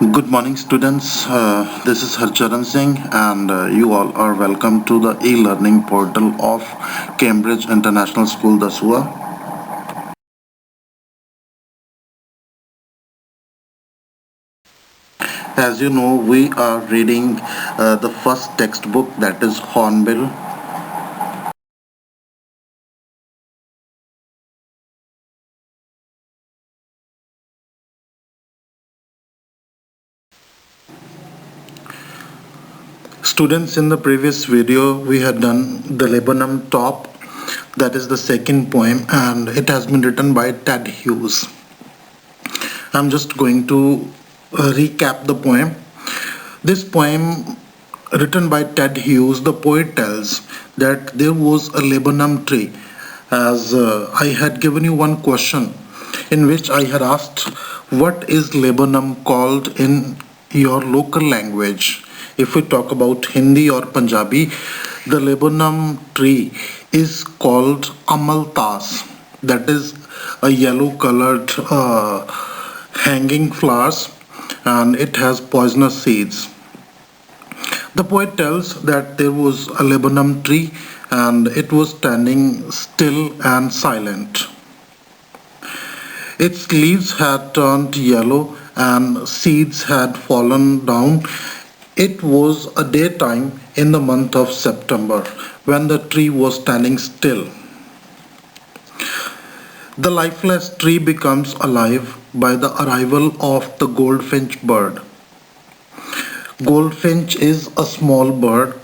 Good morning, students. This is Harcharan Singh, and you all are welcome to the e-learning portal of Cambridge International School, Dasua. As you know, we are reading the first textbook, that is Hornbill. Students, in the previous video, we had done the Lebanon Top, that is the second poem, and it has been written by Ted Hughes. I'm just going to recap the poem. This poem, written by Ted Hughes, the poet tells that there was a Lebanon tree. As I had given you one question in which I had asked, what is Lebanon called in your local language? If we talk about Hindi or Punjabi, the Lebanon tree is called Amaltas. That is a yellow colored hanging flowers, and it has poisonous seeds. The poet tells that there was a Lebanon tree and it was standing still and silent. Its leaves had turned yellow and seeds had fallen down. It was a daytime in the month of September when the tree was standing still. The lifeless tree becomes alive by the arrival of the goldfinch bird. Goldfinch is a small bird.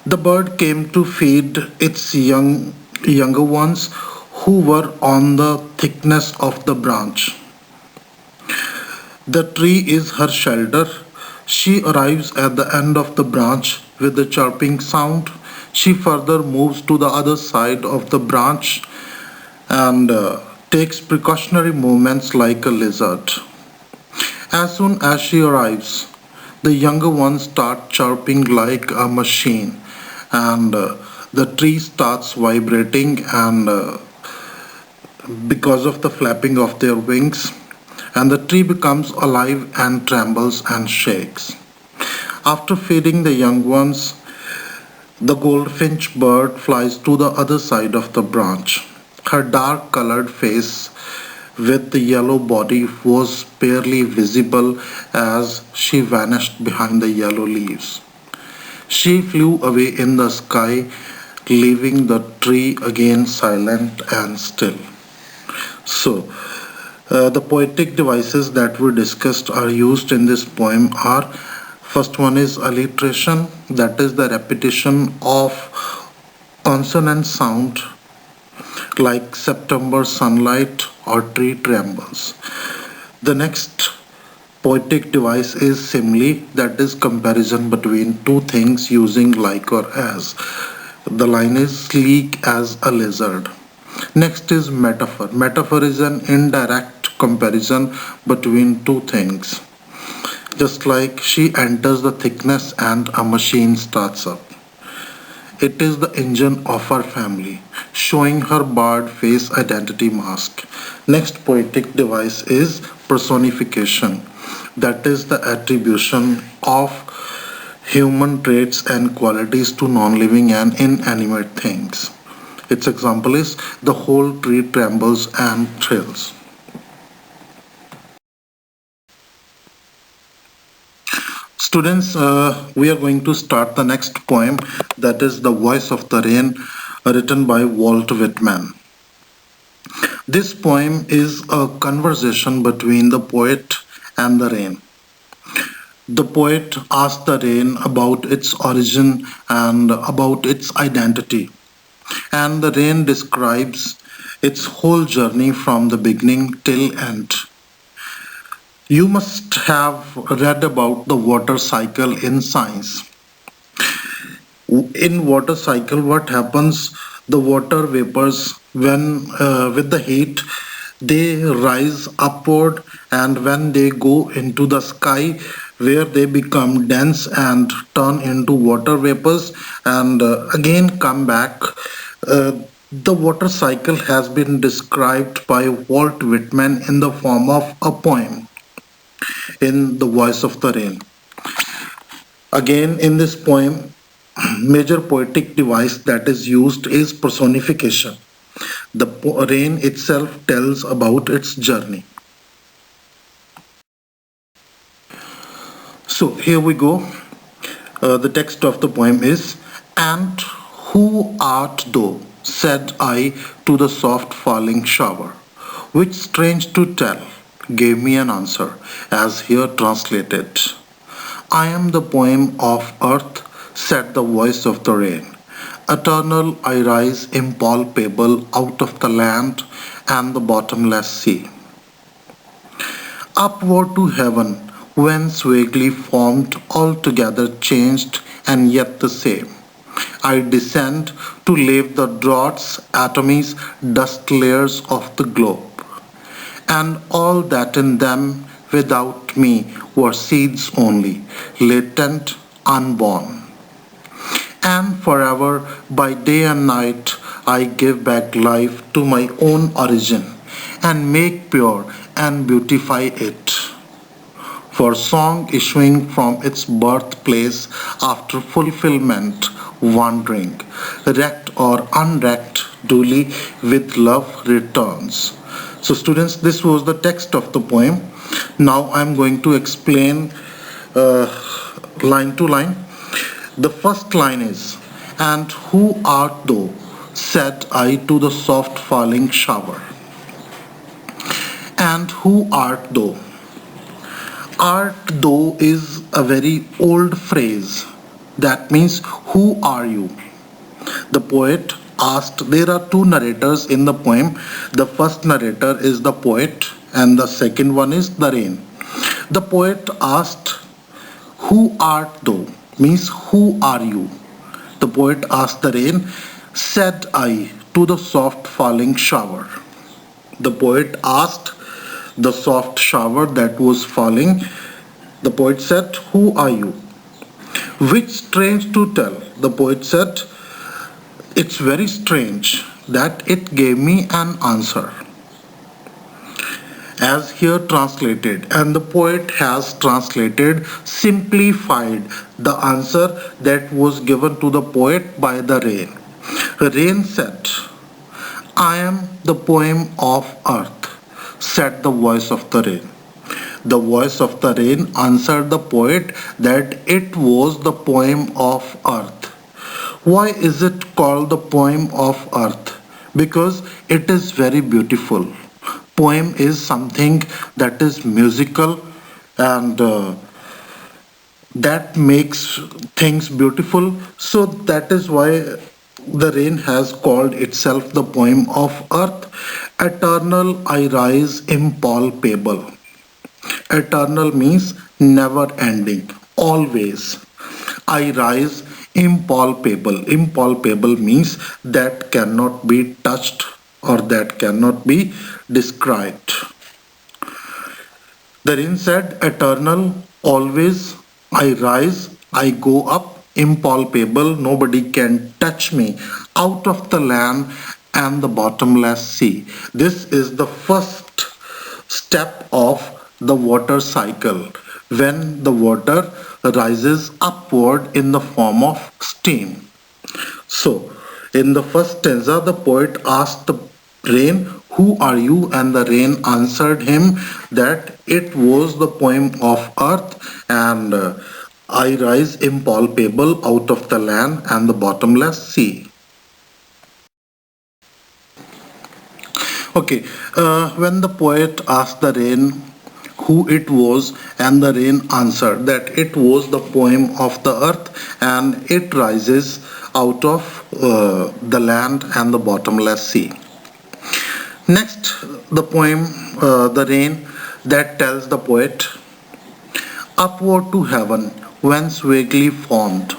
The bird came to feed its younger ones who were on the thickness of the branch. The tree is her shelter. She arrives at the end of the branch with a chirping sound. She further moves to the other side of the branch and takes precautionary movements like a lizard. As soon as she arrives, the younger ones start chirping like a machine, and the tree starts vibrating, and because of the flapping of their wings, and the tree becomes alive and trembles and shakes. After feeding the young ones, the goldfinch bird flies to the other side of the branch. Her dark colored face with the yellow body was barely visible as she vanished behind the yellow leaves. She flew away in the sky, leaving the tree again silent and still. So, the poetic devices that were discussed are used in this poem are, first one is alliteration, that is the repetition of consonant sound like September sunlight or tree trembles. The next poetic device is simile, that is comparison between two things using like or as. The line is sleek as a lizard. Next is metaphor. Metaphor is an indirect comparison between two things. Just like she enters the thickness and a machine starts up. It is the engine of her family, showing her barred face identity mask. Next poetic device is personification, that is the attribution of human traits and qualities to non-living and inanimate things. Its example is the whole tree trembles and thrills. Students, we are going to start the next poem, that is The Voice of the Rain, written by Walt Whitman. This poem is a conversation between the poet and the rain. The poet asks the rain about its origin and about its identity, and the rain describes its whole journey from the beginning till end. You must have read about the water cycle in science. In water cycle, what happens, the water vapors, when with the heat, they rise upward, and when they go into the sky, where they become dense and turn into water vapors, and again come back. uh, the water cycle has been described by Walt Whitman in the form of a poem. in The Voice of the Rain. Again, in this poem, major poetic device that is used is personification. The rain itself tells about its journey. So here we go. The text of the poem is, "And who art thou? Said I to the soft falling shower, which strange to tell gave me an answer, as here translated. I am the poem of earth, said the voice of the rain. Eternal I rise impalpable out of the land and the bottomless sea. Upward to heaven, whence vaguely formed, altogether changed and yet the same. I descend to leave the draughts, atomies, dust layers of the globe, and all that in them without me were seeds only, latent, unborn. And forever, by day and night, I give back life to my own origin and make pure and beautify it. For song issuing from its birthplace after fulfillment, wandering, wrecked or unwrecked, duly with love returns." So, students, this was the text of the poem. Now I am going to explain uh, line to line. The first line is, "And who art thou? Said I to the soft falling shower." And who art thou? Art thou is a very old phrase. That means, who are you? The poet asked, there are two narrators in the poem. The first narrator is the poet, and the second one is the rain. The poet asked, "Who art thou?" means, who are you? The poet asked the rain, "Said I to the soft falling shower." The poet asked the soft shower that was falling. The poet said, "Who are you?" Which strange to tell, the poet said, it's very strange that it gave me an answer. As here translated, and the poet has translated, simplified the answer that was given to the poet by the rain. Rain said, "I am the poem of earth," said the voice of the rain. The voice of the rain answered the poet that it was the poem of earth. Why is it called the poem of earth? Because it is very beautiful. Poem is something that is musical, and that makes things beautiful. So that is why the rain has called itself the poem of earth. Eternal I rise impalpable. Eternal means never ending, always. I rise impalpable. Impalpable means that cannot be touched or that cannot be described. The rain said, "Eternal, always, I rise, I go up, impalpable, nobody can touch me, out of the land and the bottomless sea." This is the first step of the water cycle, when the water rises upward in the form of steam. So, in the first stanza, the poet asked the rain, "Who are you?" And the rain answered him that it was the poem of earth, and I rise impalpable out of the land and the bottomless sea. Okay, when the poet asked the rain who it was, and the rain answered that it was the poem of the earth and it rises out of the land and the bottomless sea. Next, the poem, The Rain, that tells the poet, "Upward to heaven, whence vaguely formed,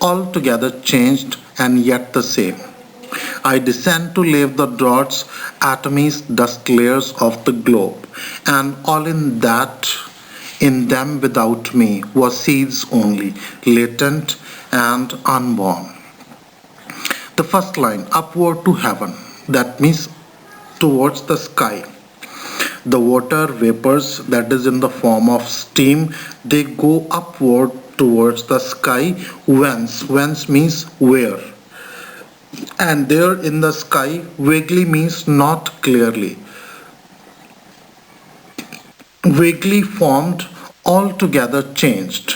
altogether changed and yet the same. I descend to leave the draughts, atomies, dust layers of the globe, and all in that in them without me was seeds only, latent and unborn." The first line, upward to heaven, that means towards the sky. The water vapors, that is in the form of steam, they go upward towards the sky. Whence means where, and there in the sky vaguely means not clearly, vaguely formed, altogether changed,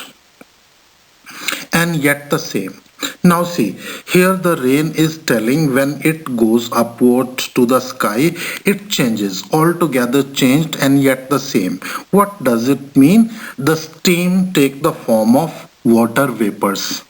and yet the same. Now see, here the rain is telling when it goes upward to the sky, it changes, altogether changed and yet the same. What does it mean? The steam take the form of water vapors.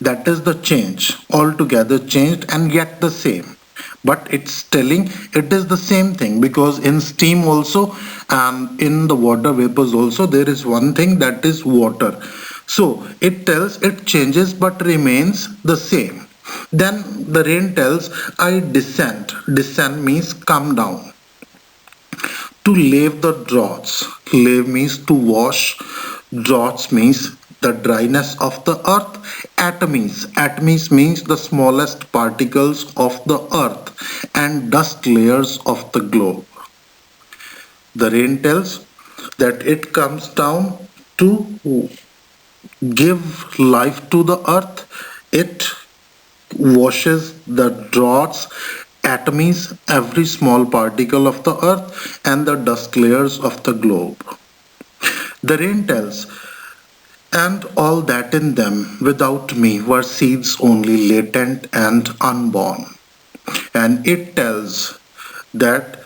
That is the change, altogether changed and yet the same. But it's telling it is the same thing, because in steam also and in the water vapors also there is one thing, that is water. So it tells it changes but remains the same. Then the rain tells I descend. Descend means come down. To lave the draughts. Lave means to wash. Draughts means the dryness of the earth. Atomies. Atomies means the smallest particles of the earth and dust layers of the globe. The rain tells that it comes down to give life to the earth. It washes the draughts, atomies, every small particle of the earth, and the dust layers of the globe. The rain tells, and all that in them without me were seeds only latent and unborn. And it tells that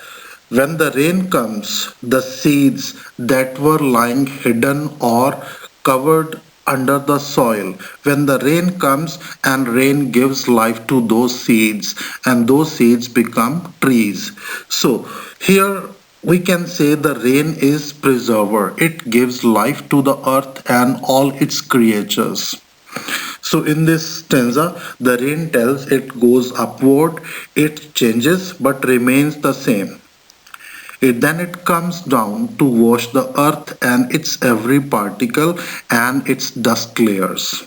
when the rain comes, the seeds that were lying hidden or covered under the soil, when the rain comes and rain gives life to those seeds, and those seeds become trees. So here we can say the rain is preserver. It gives life to the earth and all its creatures. So in this stanza, the rain tells it goes upward, it changes but remains the same. Then it comes down to wash the earth and its every particle and its dust layers.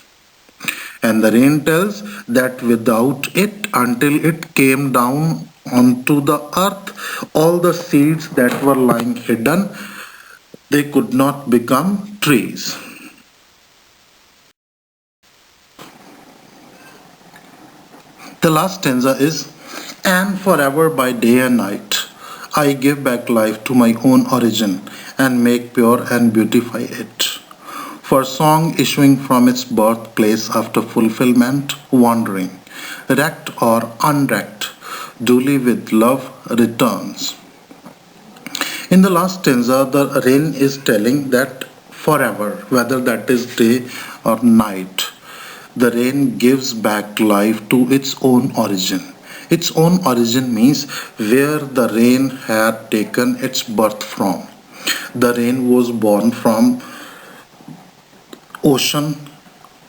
And the rain tells that without it, until it came down onto the earth, all the seeds that were lying hidden, they could not become trees. The last stanza is, and forever by day and night, I give back life to my own origin and make pure and beautify it. For song issuing from its birthplace after fulfillment, wandering, wrecked or unwrecked, duly with love returns. In the last stanza, the rain is telling that forever, whether that is day or night, the rain gives back life to its own origin. Its own origin means where the rain had taken its birth from. The rain was born from ocean,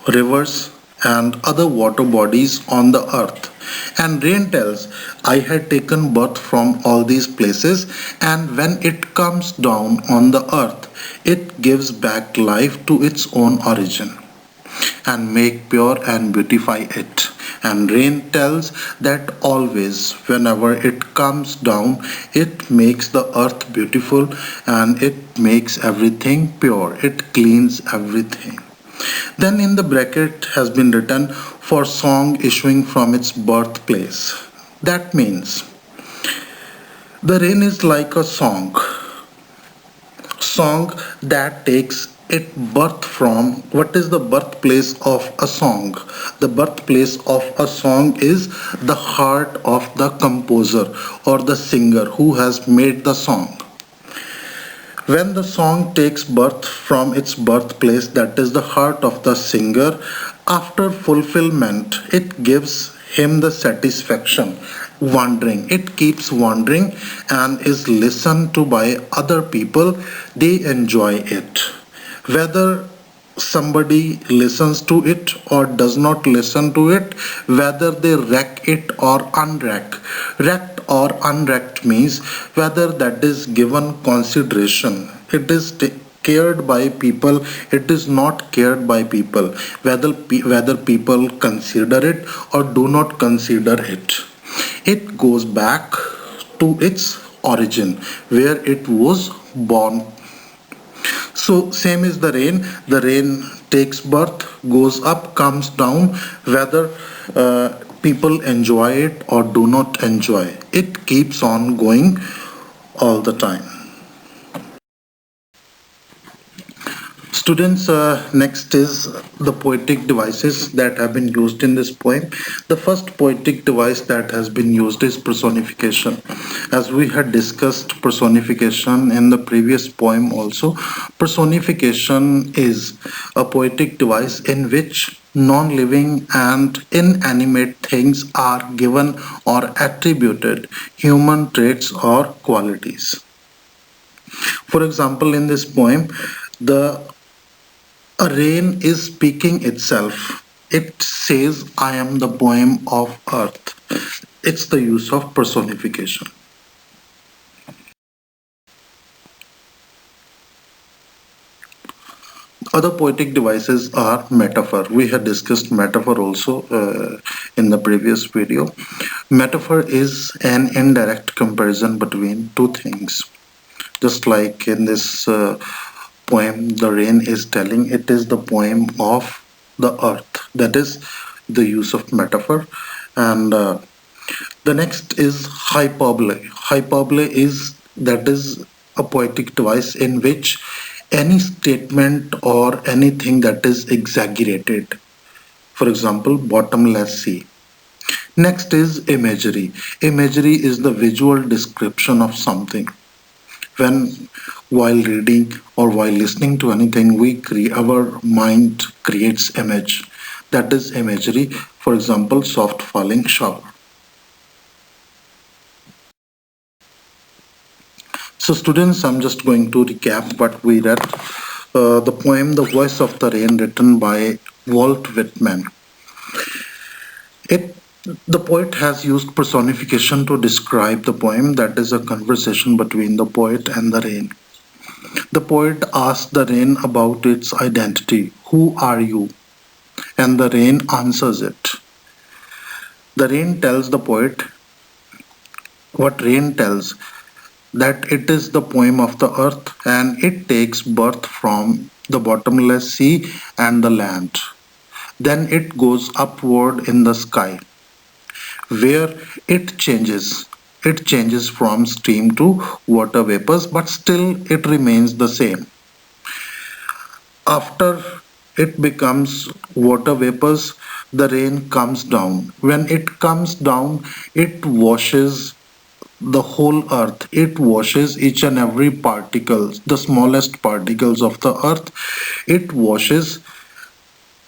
rivers, and other water bodies on the earth. And rain tells, I had taken birth from all these places, and when it comes down on the earth, it gives back life to its own origin and make pure and beautify it. And rain tells that always, whenever it comes down, it makes the earth beautiful and it makes everything pure. It cleans everything. Then in the bracket has been written for song issuing from its birthplace. That means the rain is like a song that takes its birth from. What is the birthplace of a song? The birthplace of a song is the heart of the composer or the singer who has made the song. When the song takes birth from its birthplace, that is the heart of the singer, after fulfillment, it gives him the satisfaction. Wandering, it keeps wandering and is listened to by other people. They enjoy it. Whether somebody listens to it or does not listen to it, whether they wreck it or unwreck. Wrecked or unwrecked means whether that is given consideration. It is cared by people, it is not cared by people, whether people consider it or do not consider it. It goes back to its origin, where it was born. So same is the rain. The rain takes birth, goes up, comes down, whether people enjoy it or do not enjoy. It keeps on going all the time. Students, next is the poetic devices that have been used in this poem. The first poetic device that has been used is personification. As we had discussed personification in the previous poem also, personification is a poetic device in which non-living and inanimate things are given or attributed human traits or qualities. For example, in this poem, the a rain is speaking itself. It says, I am the poem of earth. It's the use of personification. Other poetic devices are metaphor. We had discussed metaphor also in the previous video. Metaphor is an indirect comparison between two things. Just like in this poem, the rain is telling it is the poem of the earth. That is the use of metaphor. And the next is hyperbole. Hyperbole is a poetic device in which any statement or anything that is exaggerated. For example, bottomless sea. Next is imagery. Imagery is the visual description of something. When while reading or while listening to anything, our mind creates image. That is imagery. For example, soft falling shower. So students, I'm just going to recap what we read. The poem The Voice of the Rain, written by Walt Whitman. The poet has used personification to describe the poem, that is a conversation between the poet and the rain. The poet asks the rain about its identity. Who are you? And the rain answers it. The rain tells the poet what rain tells, that it is the poem of the earth and it takes birth from the bottomless sea and the land. Then it goes upward in the sky, where it changes. It changes from steam to water vapors, but still it remains the same. After it becomes water vapors, the rain comes down. When it comes down, it washes the whole earth. It washes each and every particle, the smallest particles of the earth. It washes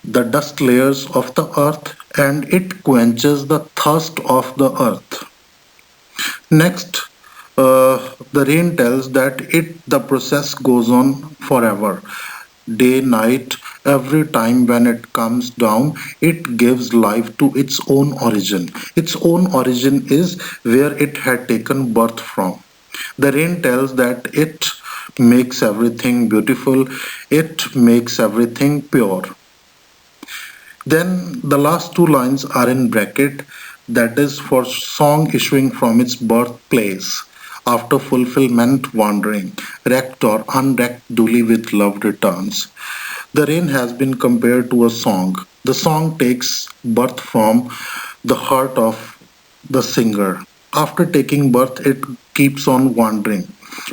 the dust layers of the earth and it quenches the thirst of the earth. Next, the rain tells that the process goes on forever. Day, night, every time when it comes down, it gives life to its own origin. Its own origin is where it had taken birth from. The rain tells that it makes everything beautiful, it makes everything pure. Then the last two lines are in bracket, that is for song issuing from its birthplace. After fulfillment wandering, wrecked or unwrecked duly with love returns. The rain has been compared to a song. The song takes birth from the heart of the singer. After taking birth, it keeps on wandering.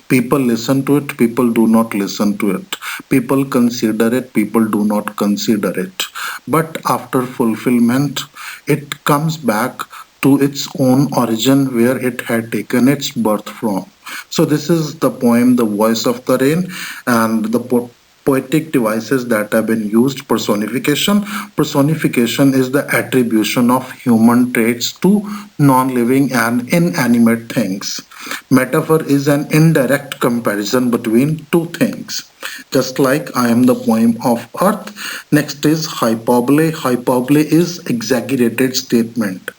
People listen to it, people do not listen to it. People consider it, people do not consider it. But after fulfillment, it comes back to its own origin where it had taken its birth from. So, this is the poem The Voice of the Rain, and the poetic devices that have been used. Personification. Personification is the attribution of human traits to non-living and inanimate things. Metaphor is an indirect comparison between two things. Just like I am the poem of earth. Next is hyperbole. Hyperbole is exaggerated statement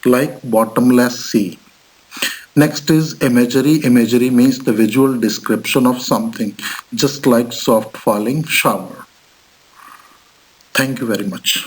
like bottomless sea. Next is imagery. Imagery means the visual description of something, just like soft falling shower. Thank you very much.